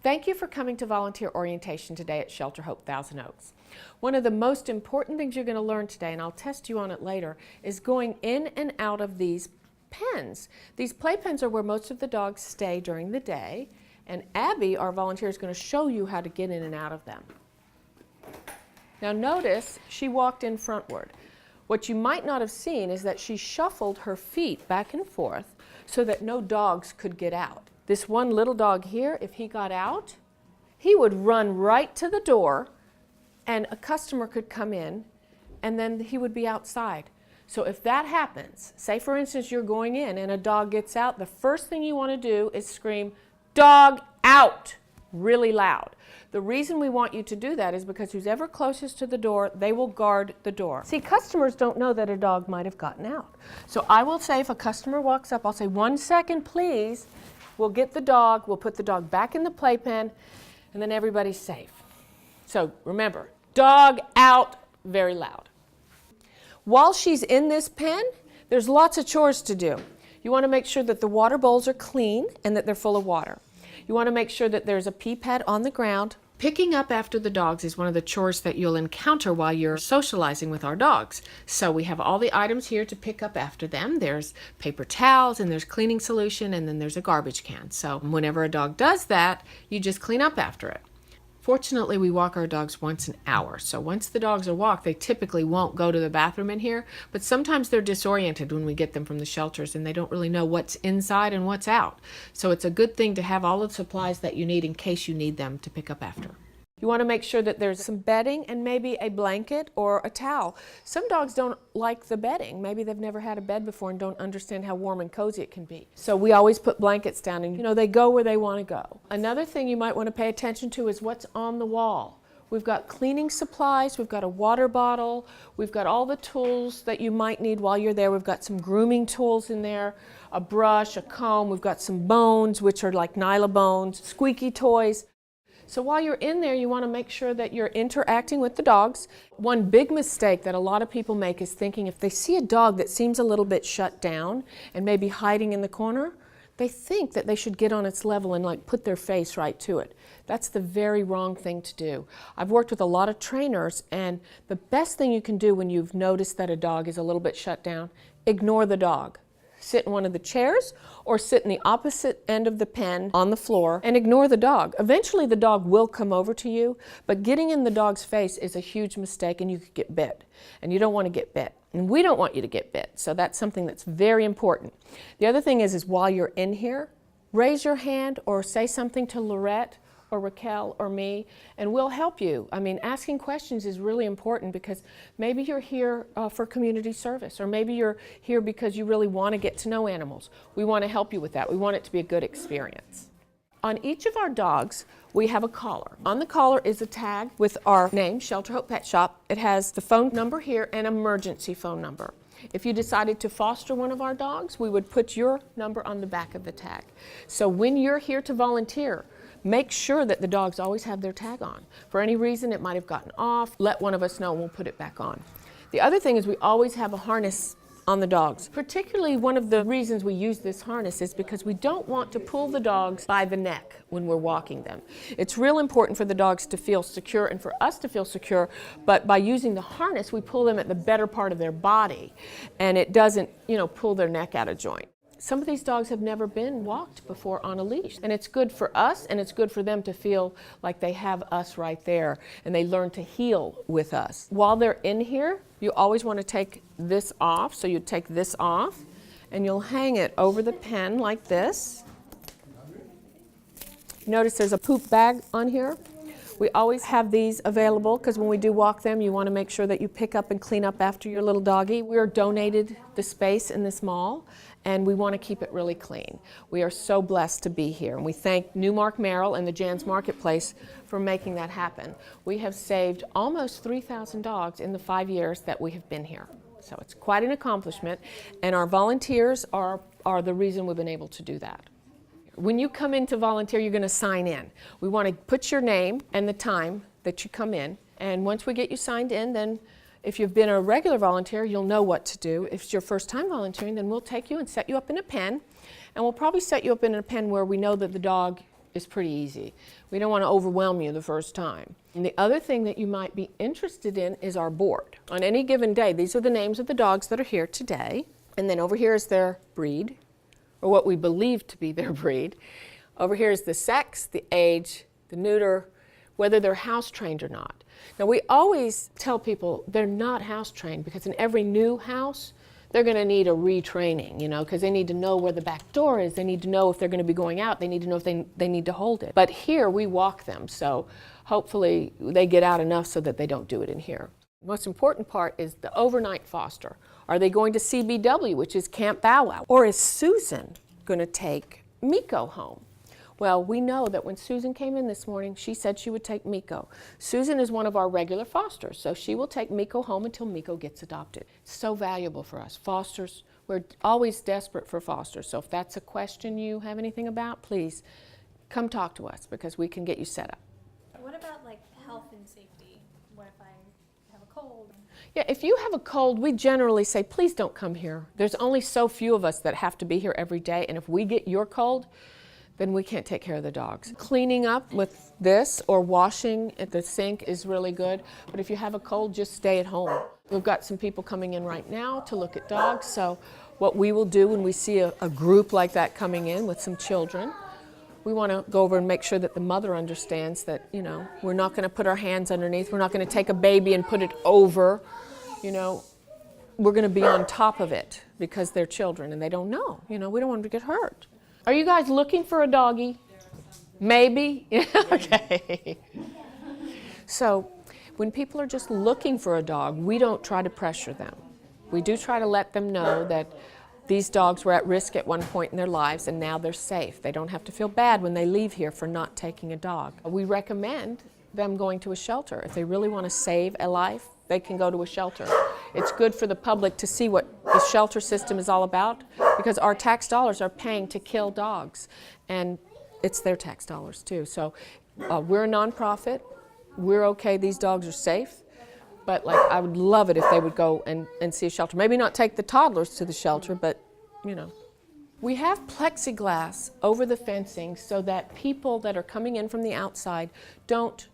Thank you for coming to volunteer orientation today at Shelter Hope Thousand Oaks. One of the most important things you're going to learn today, and I'll test you on it later, is going in and out of these pens. These playpens are where most of the dogs stay during the day, and Abby, our volunteer, is going to show you how to get in and out of them. Now notice she walked in frontward. What you might not have seen is that she shuffled her feet back and forth so that no dogs could get out. This one little dog here, if he got out, he would run right to the door and a customer could come in and then he would be outside. So if that happens, say for instance you're going in and a dog gets out, the first thing you want to do is scream, "Dog out!" really loud. The reason we want you to do that is because who's ever closest to the door, they will guard the door. See, customers don't know that a dog might have gotten out. So I will say if a customer walks up, I'll say, "1 second, please." We'll get the dog, we'll put the dog back in the playpen, and then everybody's safe. So remember, dog out, very loud. While she's in this pen, there's lots of chores to do. You want to make sure that the water bowls are clean and that they're full of water. You want to make sure that there's a pee pad on the ground. Picking up after the dogs is one of the chores that you'll encounter while you're socializing with our dogs. So we have all the items here to pick up after them. There's paper towels and there's cleaning solution and then there's a garbage can. So whenever a dog does that, you just clean up after it. Fortunately, we walk our dogs once an hour. So once the dogs are walked, they typically won't go to the bathroom in here, but sometimes they're disoriented when we get them from the shelters and they don't really know what's inside and what's out. So it's a good thing to have all the supplies that you need in case you need them to pick up after. You want to make sure that there's some bedding and maybe a blanket or a towel. Some dogs don't like the bedding. Maybe they've never had a bed before and don't understand how warm and cozy it can be. So we always put blankets down and they go where they want to go. Another thing you might want to pay attention to is what's on the wall. We've got cleaning supplies, we've got a water bottle, we've got all the tools that you might need while you're there. We've got some grooming tools in there, a brush, a comb, we've got some bones, which are like Nyla bones, squeaky toys. So while you're in there, you want to make sure that you're interacting with the dogs. One big mistake that a lot of people make is thinking if they see a dog that seems a little bit shut down and maybe hiding in the corner, they think that they should get on its level and like put their face right to it. That's the very wrong thing to do. I've worked with a lot of trainers, and the best thing you can do when you've noticed that a dog is a little bit shut down, ignore the dog. Sit in one of the chairs or sit in the opposite end of the pen on the floor and ignore the dog. Eventually the dog will come over to you, but getting in the dog's face is a huge mistake and you could get bit. And you don't want to get bit. And we don't want you to get bit. So that's something that's very important. The other thing is while you're in here, raise your hand or say something to Lorette or Raquel or me, and we'll help you. I mean, asking questions is really important because maybe you're here for community service, or maybe you're here because you really want to get to know animals. We want to help you with that. We want it to be a good experience. On each of our dogs, we have a collar. On the collar is a tag with our name, Shelter Hope Pet Shop. It has the phone number here and emergency phone number. If you decided to foster one of our dogs, we would put your number on the back of the tag. So when you're here to volunteer, make sure that the dogs always have their tag on. For any reason it might have gotten off, let one of us know and we'll put it back on. The other thing is we always have a harness on the dogs. Particularly one of the reasons we use this harness is because we don't want to pull the dogs by the neck when we're walking them. It's real important for the dogs to feel secure and for us to feel secure, but by using the harness we pull them at the better part of their body and it doesn't, pull their neck out of joint. Some of these dogs have never been walked before on a leash, and it's good for us and it's good for them to feel like they have us right there and they learn to heel with us. While they're in here, you always want to take this off, so you take this off and you'll hang it over the pen like this. Notice there's a poop bag on here. We always have these available because when we do walk them, you want to make sure that you pick up and clean up after your little doggy. We're donated the space in this mall and we want to keep it really clean. We are so blessed to be here, and we thank Newmark Merrill and the Jan's Marketplace for making that happen. We have saved almost 3,000 dogs in the 5 years that we have been here. So it's quite an accomplishment, and our volunteers are the reason we've been able to do that. When you come in to volunteer, you're going to sign in. We want to put your name and the time that you come in, and once we get you signed in, then if you've been a regular volunteer, you'll know what to do. If it's your first time volunteering, then we'll take you and set you up in a pen, and we'll probably set you up in a pen where we know that the dog is pretty easy. We don't want to overwhelm you the first time. And the other thing that you might be interested in is our board. On any given day, these are the names of the dogs that are here today. And then over here is their breed, or what we believe to be their breed. Over here is the sex, the age, the neuter, whether they're house trained or not. Now we always tell people they're not house trained because in every new house, they're going to need a retraining, you know, because they need to know where the back door is. They need to know if they're going to be going out. They need to know if they need to hold it. But here we walk them, so hopefully they get out enough so that they don't do it in here. The most important part is the overnight foster. Are they going to CBW, which is Camp Bow Wow? Or is Susan going to take Miko home? Well, we know that when Susan came in this morning, she said she would take Miko. Susan is one of our regular fosters, so she will take Miko home until Miko gets adopted. It's so valuable for us. Fosters, we're always desperate for fosters, so if that's a question you have anything about, please come talk to us because we can get you set up. What about like health and safety? What if I have a cold? Yeah, if you have a cold, we generally say, please don't come here. There's only so few of us that have to be here every day, and if we get your cold, then we can't take care of the dogs. Cleaning up with this or washing at the sink is really good, but if you have a cold, just stay at home. We've got some people coming in right now to look at dogs, so what we will do when we see a group like that coming in with some children, we want to go over and make sure that the mother understands that, you know, we're not going to put our hands underneath, we're not going to take a baby and put it over, you know, we're going to be on top of it because they're children and they don't know, you know, we don't want them to get hurt. Are you guys looking for a doggy? Maybe? Okay. So when people are just looking for a dog, we don't try to pressure them. We do try to let them know that these dogs were at risk at one point in their lives and now they're safe. They don't have to feel bad when they leave here for not taking a dog. We recommend them going to a shelter. If they really want to save a life, they can go to a shelter. It's good for the public to see what the shelter system is all about because our tax dollars are paying to kill dogs and it's their tax dollars too. So we're a nonprofit. We're okay. These dogs are safe. But like, I would love it if they would go and see a shelter. Maybe not take the toddlers to the shelter, but you know. We have plexiglass over the fencing so that people that are coming in from the outside don't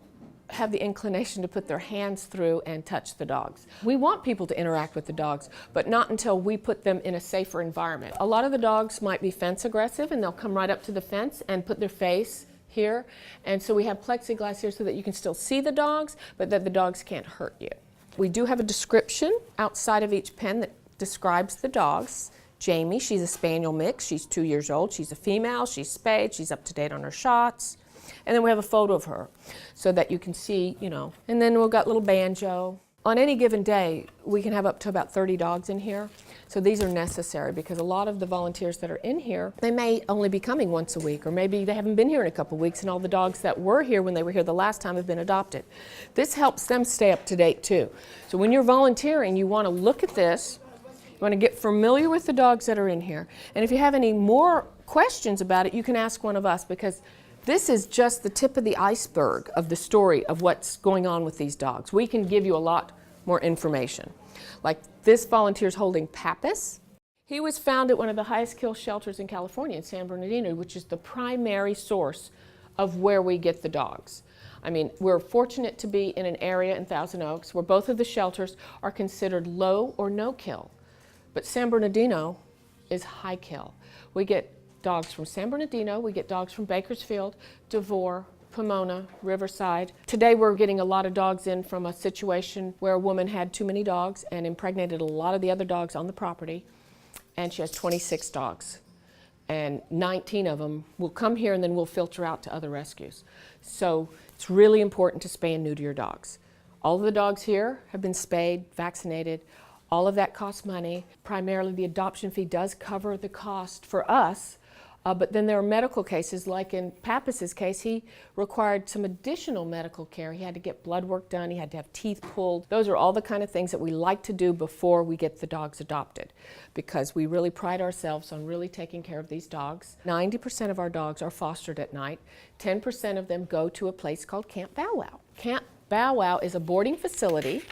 have the inclination to put their hands through and touch the dogs. We want people to interact with the dogs, but not until we put them in a safer environment. A lot of the dogs might be fence aggressive and they'll come right up to the fence and put their face here. And so we have plexiglass here so that you can still see the dogs, but that the dogs can't hurt you. We do have a description outside of each pen that describes the dogs. Jamie, she's a Spaniel mix. She's 2 years old. She's a female. She's spayed. She's up to date on her shots. And then we have a photo of her so that you can see, you know. And then we've got little Banjo. On any given day, we can have up to about 30 dogs in here. So these are necessary because a lot of the volunteers that are in here, they may only be coming once a week, or maybe they haven't been here in a couple of weeks and all the dogs that were here when they were here the last time have been adopted. This helps them stay up to date too. So when you're volunteering, you want to look at this, you want to get familiar with the dogs that are in here. And if you have any more questions about it, you can ask one of us because this is just the tip of the iceberg of the story of what's going on with these dogs. We can give you a lot more information. Like this volunteer's holding Pappas. He was found at one of the highest kill shelters in California, in San Bernardino, which is the primary source of where we get the dogs. I mean, we're fortunate to be in an area in Thousand Oaks where both of the shelters are considered low or no kill. But San Bernardino is high kill. We get dogs from San Bernardino, we get dogs from Bakersfield, Devore, Pomona, Riverside. Today we're getting a lot of dogs in from a situation where a woman had too many dogs and impregnated a lot of the other dogs on the property, and she has 26 dogs. And 19 of them will come here and then we'll filter out to other rescues. So it's really important to spay and neuter your dogs. All of the dogs here have been spayed, vaccinated. All of that costs money. Primarily the adoption fee does cover the cost for us. But then there are medical cases, like in Pappas's case, he required some additional medical care. He had to get blood work done, he had to have teeth pulled. Those are all the kind of things that we like to do before we get the dogs adopted, because we really pride ourselves on really taking care of these dogs. 90% of our dogs are fostered at night. 10% of them go to a place called Camp Bow Wow. Camp Bow Wow is a boarding facility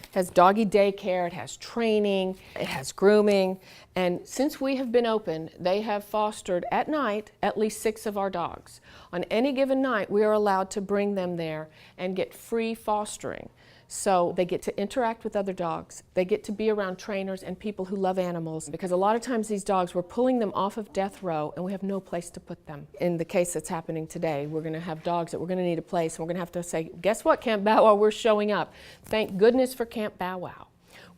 It has doggy daycare, it has training, it has grooming, and since we have been open, they have fostered at night at least 6 of our dogs. On any given night, we are allowed to bring them there and get free fostering. So they get to interact with other dogs. They get to be around trainers and people who love animals, because a lot of times these dogs, we're pulling them off of death row and we have no place to put them. In the case that's happening today, we're going to have dogs that we're going to need a place, and we're going to have to say, guess what, Camp Bow Wow, we're showing up. Thank goodness for Camp Bow Wow.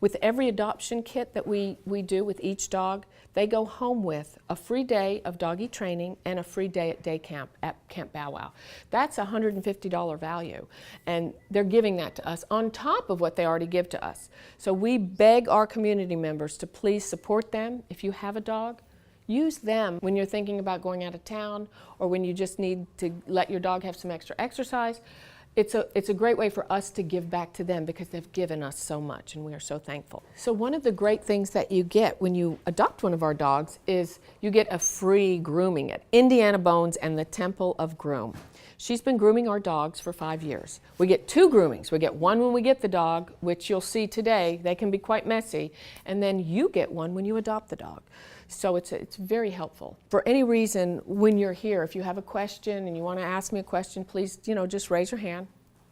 With every adoption kit that we do with each dog, they go home with a free day of doggy training and a free day at day camp at Camp Bow Wow. That's a $150 value, and they're giving that to us on top of what they already give to us. So we beg our community members to please support them. If you have a dog, use them when you're thinking about going out of town, or when you just need to let your dog have some extra exercise. It's a great way for us to give back to them, because they've given us so much and we are so thankful. So one of the great things that you get when you adopt one of our dogs is you get a free grooming at Indiana Bones and the Temple of Groom. She's been grooming our dogs for 5 years. We get 2 groomings. We get one when we get the dog, which you'll see today. They can be quite messy. And then you get one when you adopt the dog. So it's very helpful. For any reason, when you're here, if you have a question and you want to ask me a question, please, just raise your hand.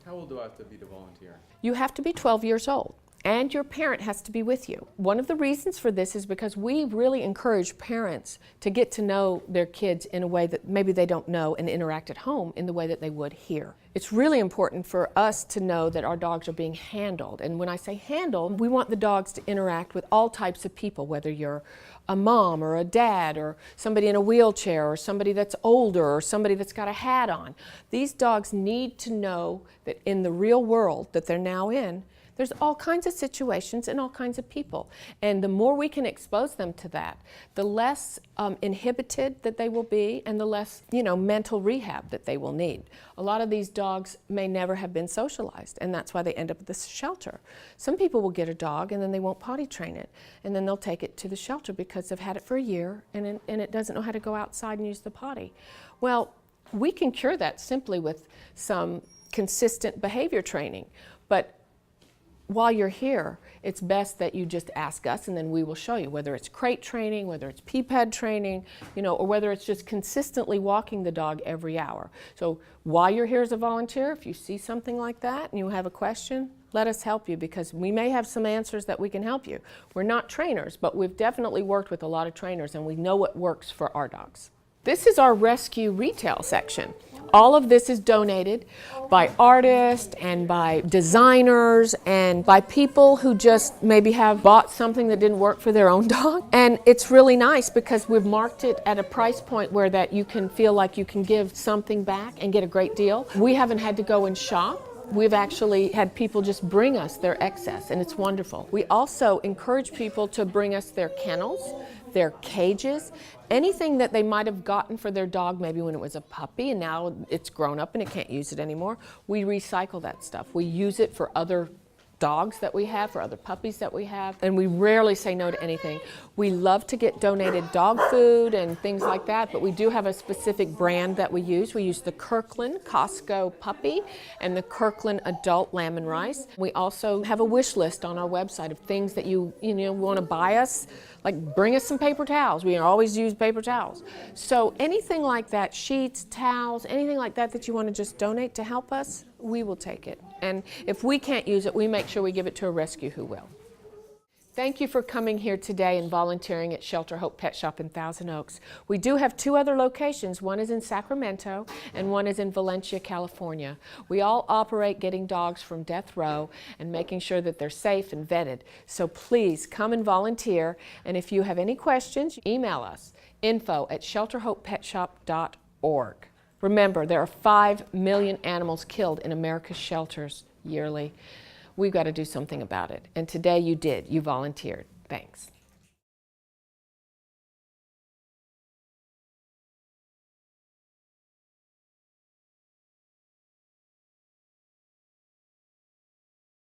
How old do I have to be to volunteer? You have to be 12 years old, and your parent has to be with you. One of the reasons for this is because we really encourage parents to get to know their kids in a way that maybe they don't know and interact at home in the way that they would here. It's really important for us to know that our dogs are being handled. And when I say handled, we want the dogs to interact with all types of people, whether you're a mom or a dad or somebody in a wheelchair or somebody that's older or somebody that's got a hat on. These dogs need to know that in the real world that they're now in, there's all kinds of situations and all kinds of people. And the more we can expose them to that, the less inhibited that they will be, and the less, mental rehab that they will need. A lot of these dogs may never have been socialized, and that's why they end up at the shelter. Some people will get a dog and then they won't potty train it, and then they'll take it to the shelter because they've had it for a year and it doesn't know how to go outside and use the potty. Well, we can cure that simply with some consistent behavior training. But while you're here, it's best that you just ask us, and then we will show you, whether it's crate training, whether it's pee-pad training, or whether it's just consistently walking the dog every hour. So while you're here as a volunteer, if you see something like that and you have a question, let us help you, because we may have some answers that we can help you. We're not trainers, but we've definitely worked with a lot of trainers, and we know what works for our dogs. This is our rescue retail section. All of this is donated by artists and by designers and by people who just maybe have bought something that didn't work for their own dog. And it's really nice because we've marked it at a price point where that you can feel like you can give something back and get a great deal. We haven't had to go and shop. We've actually had people just bring us their excess, and it's wonderful. We also encourage people to bring us their kennels, their cages, anything that they might have gotten for their dog maybe when it was a puppy and now it's grown up and it can't use it anymore. We recycle that stuff. We use it for other dogs that we have, for other puppies that we have, and we rarely say no to anything. We love to get donated dog food and things like that, but we do have a specific brand that we use. We use the Kirkland Costco Puppy and the Kirkland Adult Lamb and Rice. We also have a wish list on our website of things that you want to buy us, like bring us some paper towels. We always use paper towels. So anything like that, sheets, towels, anything like that that you want to just donate to help us, we will take it. And if we can't use it, we make sure we give it to a rescue who will. Thank you for coming here today and volunteering at Shelter Hope Pet Shop in Thousand Oaks. We do have 2 other locations. One is in Sacramento and one is in Valencia, California. We all operate getting dogs from death row and making sure that they're safe and vetted. So please come and volunteer. And if you have any questions, email us, info@shelterhopepetshop.org. Remember, there are 5 million animals killed in America's shelters yearly. We've got to do something about it. And today you did. You volunteered. Thanks.